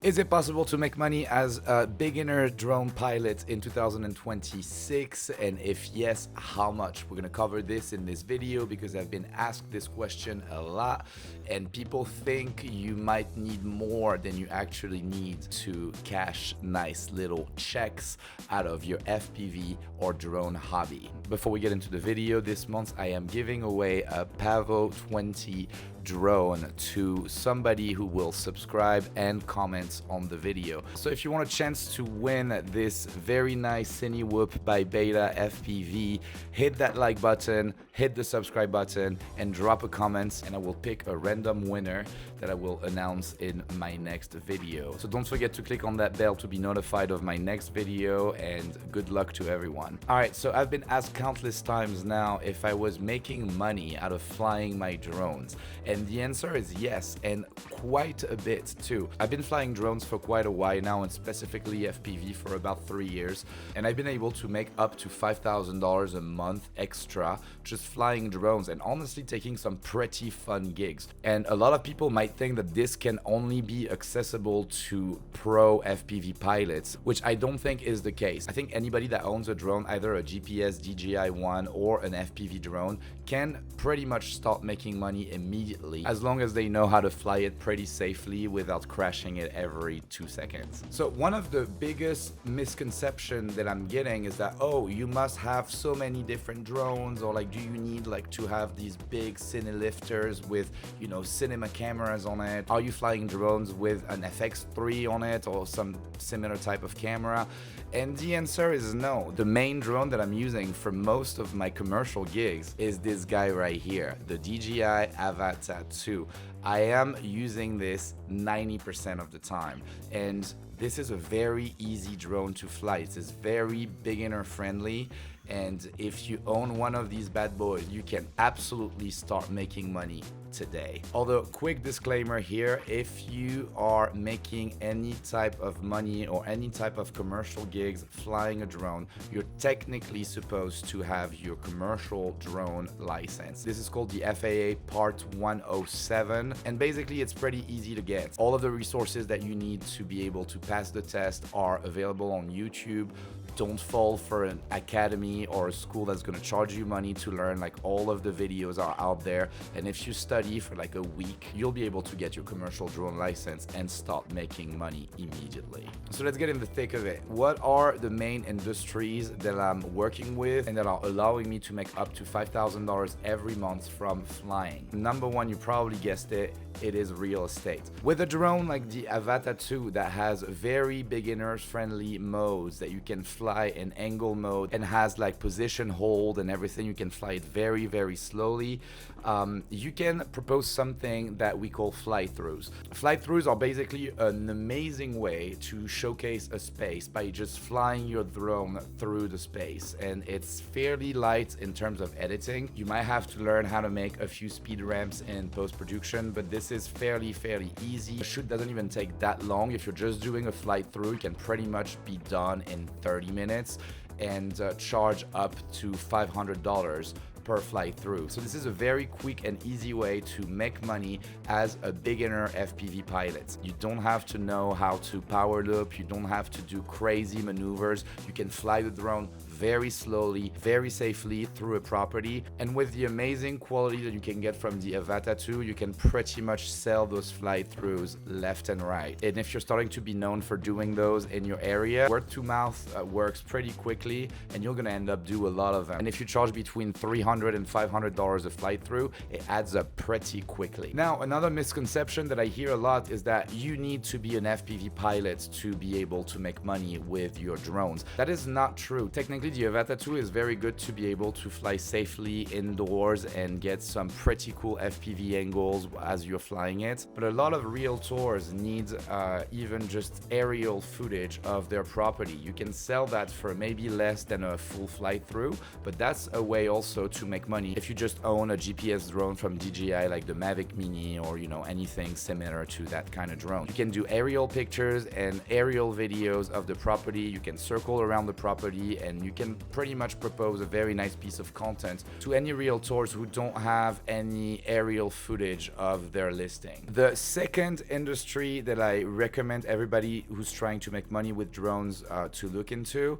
Is it possible to make money as a beginner drone pilot in 2026? And if yes, how much? We're gonna cover this in this video because I've been asked this question a lot, and people think you might need more than you actually need to cash nice little checks out of your FPV or drone hobby. Before we get into the video, this month I am giving away a Pavo 20 drone to somebody who will subscribe and comment on the video. So if you want a chance to win this very nice Cinewhoop by Beta FPV, hit that like button, hit the subscribe button, and drop a comment, and I will pick a random winner that I will announce in my next video. So don't forget to click on that bell to be notified of my next video, and good luck to everyone. All right, so I've been asked countless times now if I was making money out of flying my drones, and the answer is yes, and quite a bit too. I've been flying drones for quite a while now, and specifically FPV for about 3 years, and I've been able to make up to $5,000 a month extra just flying drones, and honestly taking some pretty fun gigs. And a lot of people might think that this can only be accessible to pro FPV pilots, which I don't think is the case. I think anybody that owns a drone, either a GPS DJI-1 or an FPV drone, can pretty much start making money immediately as long as they know how to fly it pretty safely without crashing it every 2 seconds. So one of the biggest misconceptions that I'm getting is that, oh, you must have so many different drones, or like, do you need like to have these big cine lifters with, you know, cinema cameras on it? Are you flying drones with an FX3 on it or some similar type of camera? And the answer is no. The main drone that I'm using for most of my commercial gigs is this guy right here, the DJI Avatar 2. I am using this 90% of the time, and this is a very easy drone to fly. It's very beginner friendly, and if you own one of these bad boys, you can absolutely start making money today. Although, quick disclaimer here, if you are making any type of money or any type of commercial gigs flying a drone, you're technically supposed to have your commercial drone license. This is called the FAA Part 107, and basically it's pretty easy to get. All of the resources that you need to be able to pass the test are available on YouTube. Don't fall for an academy or a school that's going to charge you money to learn. Like, all of the videos are out there, and if you study for like a week, you'll be able to get your commercial drone license and start making money immediately. So let's get in the thick of it. What are the main industries that I'm working with and that are allowing me to make up to $5,000 every month from flying? Number one, you probably guessed it, it is real estate. With a drone like the Avatar 2 that has very beginners friendly modes that you can fly in angle mode and has like position hold and everything, you can fly it very, very slowly. You can propose something that we call flythroughs. Flythroughs are basically an amazing way to showcase a space by just flying your drone through the space, and it's fairly light in terms of editing. You might have to learn how to make a few speed ramps in post-production, but this is fairly easy. The shoot doesn't even take that long. If you're just doing a flight through, it can pretty much be done in 30 minutes and charge up to $500 per flight through. So this is a very quick and easy way to make money as a beginner FPV pilot. You don't have to know how to power loop, you don't have to do crazy maneuvers. You can fly the drone very slowly, very safely through a property, and with the amazing quality that you can get from the Avatar 2, you can pretty much sell those fly-throughs left and right. And if you're starting to be known for doing those in your area, word to mouth works pretty quickly, and you're gonna end up do a lot of them. And if you charge between $300 and $500 a flight through, it adds up pretty quickly. Now, another misconception that I hear a lot is that you need to be an FPV pilot to be able to make money with your drones. That is not true. Technically, the Avatar 2 is very good to be able to fly safely indoors and get some pretty cool FPV angles as you're flying it, but a lot of realtors need even just aerial footage of their property. You can sell that for maybe less than a full flight through, but that's a way also to make money if you just own a GPS drone from DJI, like the Mavic Mini, or, you know, anything similar to that kind of drone. You can do aerial pictures and aerial videos of the property. You can circle around the property, and you can pretty much propose a very nice piece of content to any realtors who don't have any aerial footage of their listing. The second industry that I recommend everybody who's trying to make money with drones to look into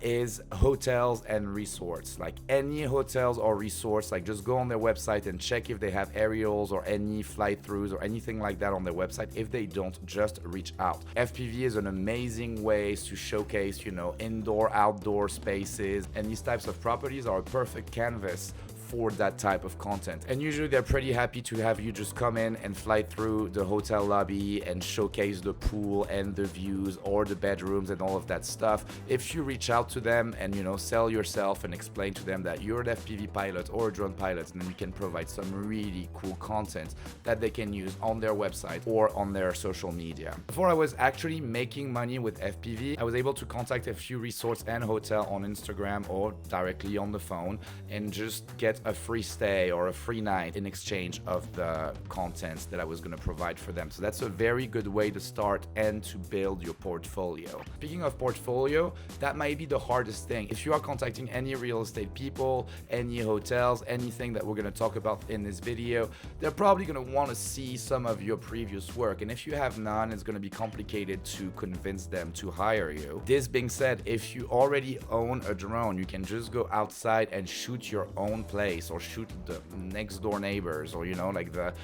is hotels and resorts. Like any hotels or resorts, like just go on their website and check if they have aerials or any fly-throughs or anything like that on their website. If they don't, just reach out. FPV is an amazing way to showcase, indoor, outdoor spaces, and these types of properties are a perfect canvas for that type of content. And usually they're pretty happy to have you just come in and fly through the hotel lobby and showcase the pool and the views or the bedrooms and all of that stuff. If you reach out to them and sell yourself and explain to them that you're an FPV pilot or a drone pilot, then you can provide some really cool content that they can use on their website or on their social media. Before I was actually making money with FPV, I was able to contact a few resorts and hotel on Instagram or directly on the phone and just get a free stay or a free night in exchange of the content that I was going to provide for them. So that's a very good way to start and to build your portfolio. Speaking of portfolio, that might be the hardest thing. If you are contacting any real estate people, any hotels, anything that we're going to talk about in this video, they're probably going to want to see some of your previous work. And if you have none, it's going to be complicated to convince them to hire you. This being said, if you already own a drone, you can just go outside and shoot your own place or shoot the next door neighbors or like the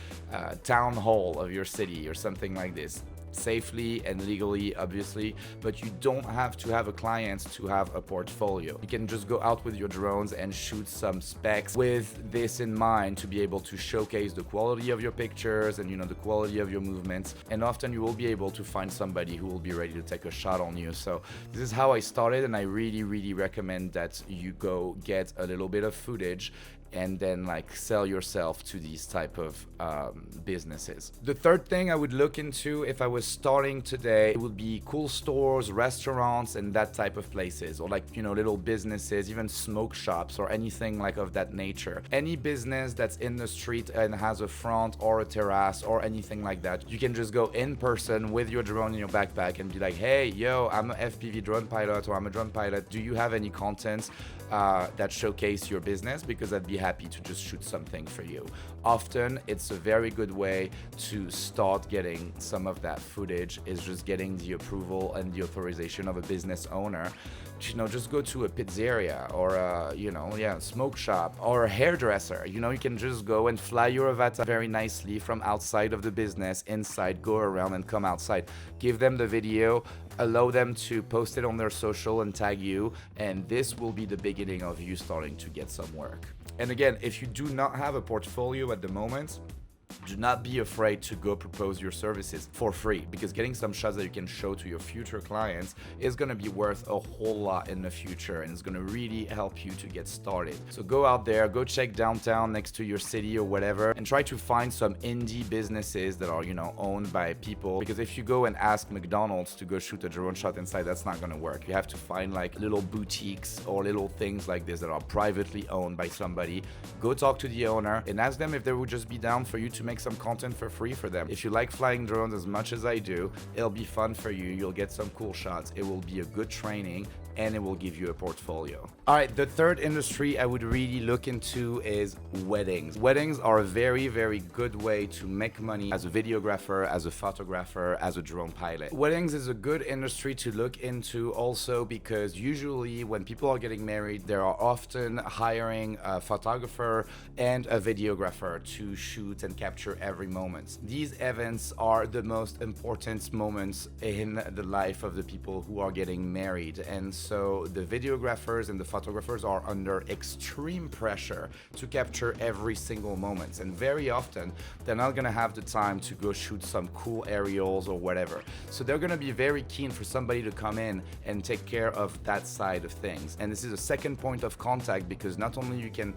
town hall of your city or something like this, safely and legally, obviously, but you don't have to have a client to have a portfolio. You can just go out with your drones and shoot some specs with this in mind, to be able to showcase the quality of your pictures and the quality of your movements, and often you will be able to find somebody who will be ready to take a shot on you. So this is how I started, and I really recommend that you go get a little bit of footage and then sell yourself to these type of businesses. The third thing I would look into if I was starting today, it would be cool stores, restaurants, and that type of places, or little businesses, even smoke shops or anything of that nature. Any business that's in the street and has a front or a terrace or anything like that, you can just go in person with your drone in your backpack and be like, hey, yo, I'm an FPV drone pilot or I'm a drone pilot. Do you have any content that showcase your business? Because I'd be happy to just shoot something for you. Often it's a very good way to start getting some of that footage, is just getting the approval and the authorization of a business owner. Just go to a pizzeria or a smoke shop or a hairdresser. You can just go and fly your avatar very nicely from outside of the business inside, go around and come outside. Give them the video, allow them to post it on their social and tag you, and this will be the beginning of you starting to get some work. And again, if you do not have a portfolio at the moment, do not be afraid to go propose your services for free, because getting some shots that you can show to your future clients is going to be worth a whole lot in the future, and it's going to really help you to get started. So go out there, go check downtown next to your city or whatever, and try to find some indie businesses that are, owned by people, because if you go and ask McDonald's to go shoot a drone shot inside, that's not going to work. You have to find little boutiques or little things like this that are privately owned by somebody. Go talk to the owner and ask them if they would just be down for you to make some content for free for them. If you like flying drones as much as I do, it'll be fun for you. You'll get some cool shots. It will be a good training, and it will give you a portfolio. All right, the third industry I would really look into is weddings. Weddings are a very good way to make money as a videographer, as a photographer, as a drone pilot. Weddings is a good industry to look into also because usually when people are getting married, they are often hiring a photographer and a videographer to shoot and capture every moment. These events are the most important moments in the life of the people who are getting married, and so the videographers and the photographers are under extreme pressure to capture every single moment, and very often they're not going to have the time to go shoot some cool aerials or whatever. So they're going to be very keen for somebody to come in and take care of that side of things. And this is a second point of contact, because not only you can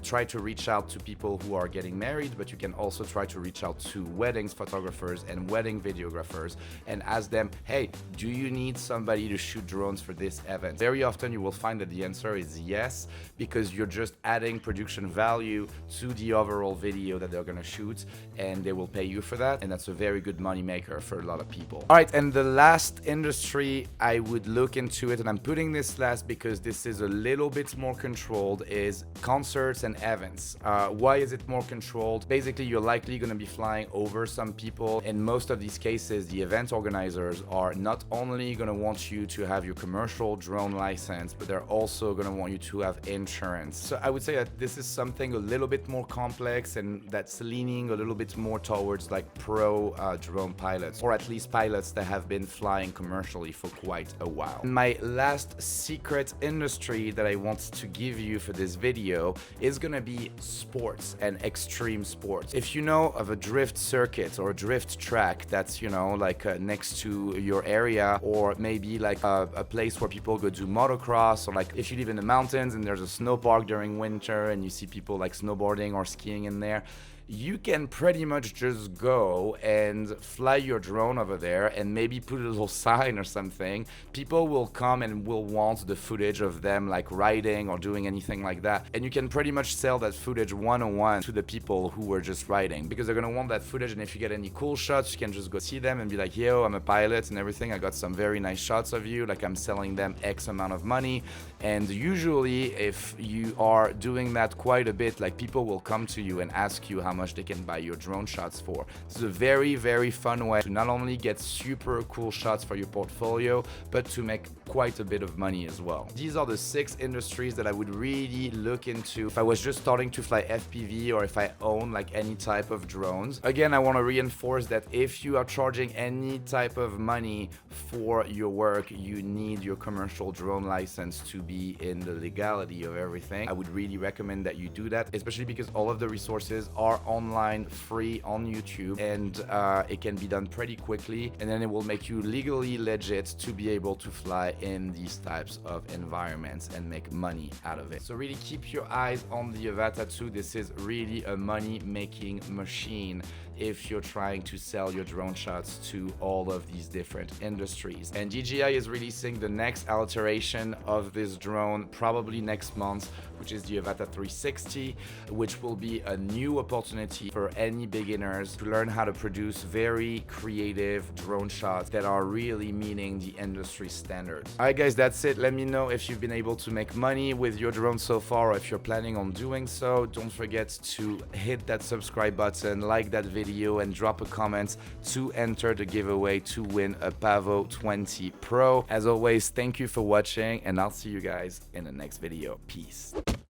try to reach out to people who are getting married, but you can also try to reach out to weddings photographers and wedding videographers and ask them, hey, do you need somebody to shoot drones for this event? Very often you will find that the answer is yes, because you're just adding production value to the overall video that they're gonna shoot, and they will pay you for that, and that's a very good money maker for a lot of people. All right, and the last industry I would look into it, and I'm putting this last because this is a little bit more controlled, is concerts and events. Why is it more controlled? Basically, you're likely gonna be flying over some people. In most of these cases, the event organizers are not only gonna want you to have your commercial drone license, but they're also gonna want you to have insurance. So I would say that this is something a little bit more complex, and that's leaning a little bit more towards like pro drone pilots, or at least pilots that have been flying commercially for quite a while. My last secret industry that I want to give you for this video is gonna be sports and extreme sports. If you know of a drift circuit or a drift track that's, you know, like next to your area, or maybe like a place where people go do motocross, or like if you live in the mountains and there's a snow park during winter and you see people like snowboarding or skiing in there, you can pretty much just go and fly your drone over there and maybe put a little sign or something. People will come and will want the footage of them like riding or doing anything like that. And you can pretty much sell that footage one-on-one to the people who were just riding, because they're gonna want that footage. And if you get any cool shots, you can just go see them and be like, yo, I'm a pilot and everything. I got some very nice shots of you. Like, I'm selling them X amount of money. And usually if you are doing that quite a bit, like people will come to you and ask you how much they can buy your drone shots for. This is a very, very fun way to not only get super cool shots for your portfolio, but to make quite a bit of money as well. These are the 6 industries that I would really look into if I was just starting to fly FPV, or if I own like any type of drones. Again, I want to reinforce that if you are charging any type of money for your work, you need your commercial drone license to be in the legality of everything. I would really recommend that you do that, especially because all of the resources are online, free on YouTube, and it can be done pretty quickly, and then it will make you legally legit to be able to fly in these types of environments and make money out of it. So really keep your eyes on the Avata 2. This is really a money-making machine if you're trying to sell your drone shots to all of these different industries. And DJI is releasing the next iteration of this drone probably next month, which is the Avata 360, which will be a new opportunity for any beginners to learn how to produce very creative drone shots that are really meeting the industry standards. All right, guys, that's it. Let me know if you've been able to make money with your drone so far, or if you're planning on doing so. Don't forget to hit that subscribe button, like that video, and drop a comment to enter the giveaway to win a Pavo 20 Pro. As always, thank you for watching, and I'll see you guys in the next video. Peace.